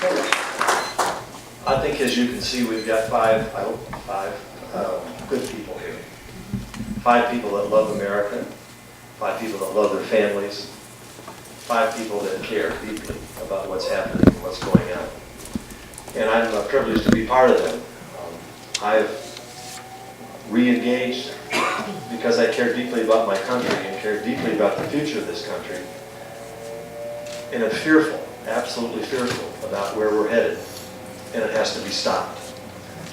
I think, as you can see, we've got five good people here. 5 people that love America, 5 people that love their families, 5 people that care deeply about what's happening and what's going on. And I'm privileged to be part of them. I've re-engaged because I care deeply about my country and care deeply about the future of this country. And I'm fearful, absolutely fearful about where we're headed. And it has to be stopped.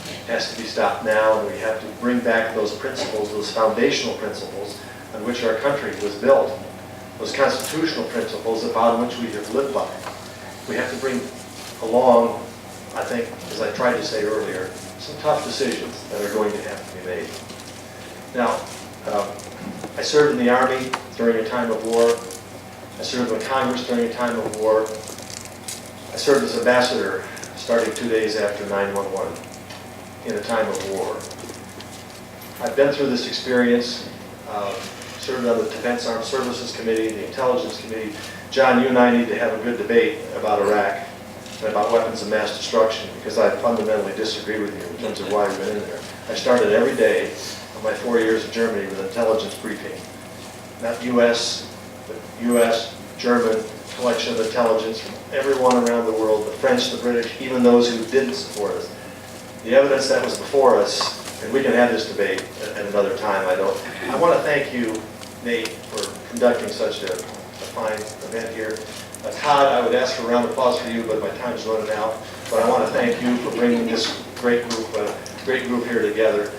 It has to be stopped now, and we have to bring back those principles, those foundational principles on which our country was built, those constitutional principles upon which we have lived by. We have to bring along, I think, as I tried to say earlier, some tough decisions that are going to have to be made. Now, I served in the Army during a time of war. I served in Congress during a time of war. I served as ambassador starting 2 days after 9/11 in a time of war. I've been through this experience, served on the Defense Armed Services Committee, the Intelligence Committee. John, you and I need to have a good debate about Iraq and about weapons of mass destruction, because I fundamentally disagree with you in terms of why we went in there. I started every day of my 4 years in Germany with an intelligence briefing. Not U.S., but U.S., German, collection of intelligence from everyone around the world, the French, the British, even those who didn't support us. The evidence that was before us, and we can have this debate at another time. I want to thank you, Nate, for conducting such a fine event here. Todd, I would ask for a round of applause for you, but my time's running out. But I want to thank you for bringing this great group here together.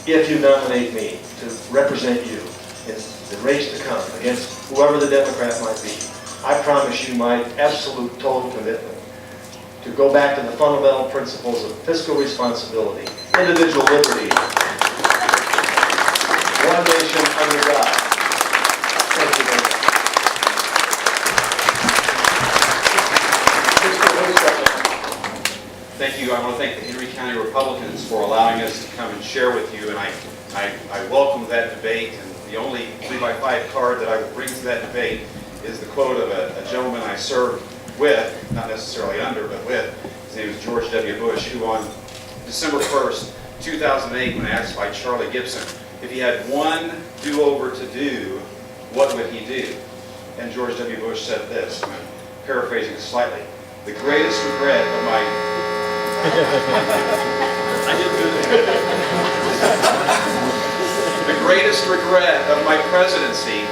If you nominate me to represent you in the race to come against whoever the Democrat might be, I promise you my absolute total commitment to go back to the fundamental principles of fiscal responsibility, individual liberty, one nation under God. Thank you very much. Thank you. I want to thank the Henry County Republicans for allowing us to come and share with you, and I welcome that debate. And the only 3x5 card that I will bring to that debate is the quote of a gentleman I served with, not necessarily under, but with. His name is George W. Bush, who on December 1st, 2008, when asked by Charlie Gibson if he had one do-over to do, what would he do? And George W. Bush said this, I'm paraphrasing slightly, the greatest regret of my... I didn't do that. The greatest regret of my presidency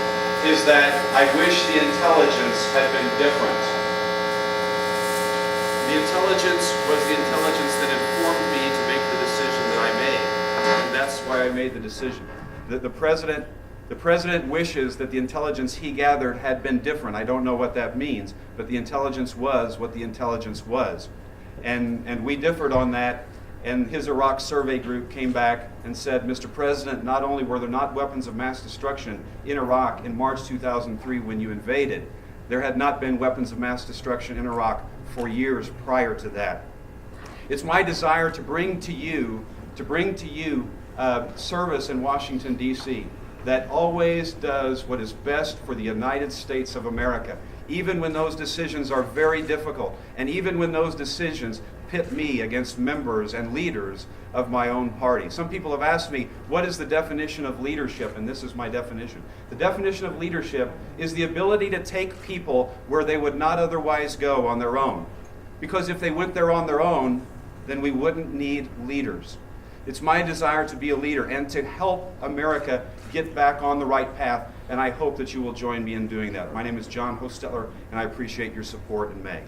is that I wish the intelligence had been different. The intelligence was the intelligence that informed me to make the decision that I made. And that's why I made the decision. The president wishes that the intelligence he gathered had been different. I don't know what that means, but the intelligence was what the intelligence was. And we differed on that. And his Iraq survey group came back and said, Mr. President, not only were there not weapons of mass destruction in Iraq in March 2003 when you invaded, there had not been weapons of mass destruction in Iraq for years prior to that. It's my desire to bring to you service in Washington, D.C. that always does what is best for the United States of America, even when those decisions are very difficult, and even when those decisions pit me against members and leaders of my own party. Some people have asked me, what is the definition of leadership? And this is my definition. The definition of leadership is the ability to take people where they would not otherwise go on their own. Because if they went there on their own, then we wouldn't need leaders. It's my desire to be a leader and to help America get back on the right path, and I hope that you will join me in doing that. My name is John Hostetler, and I appreciate your support in May.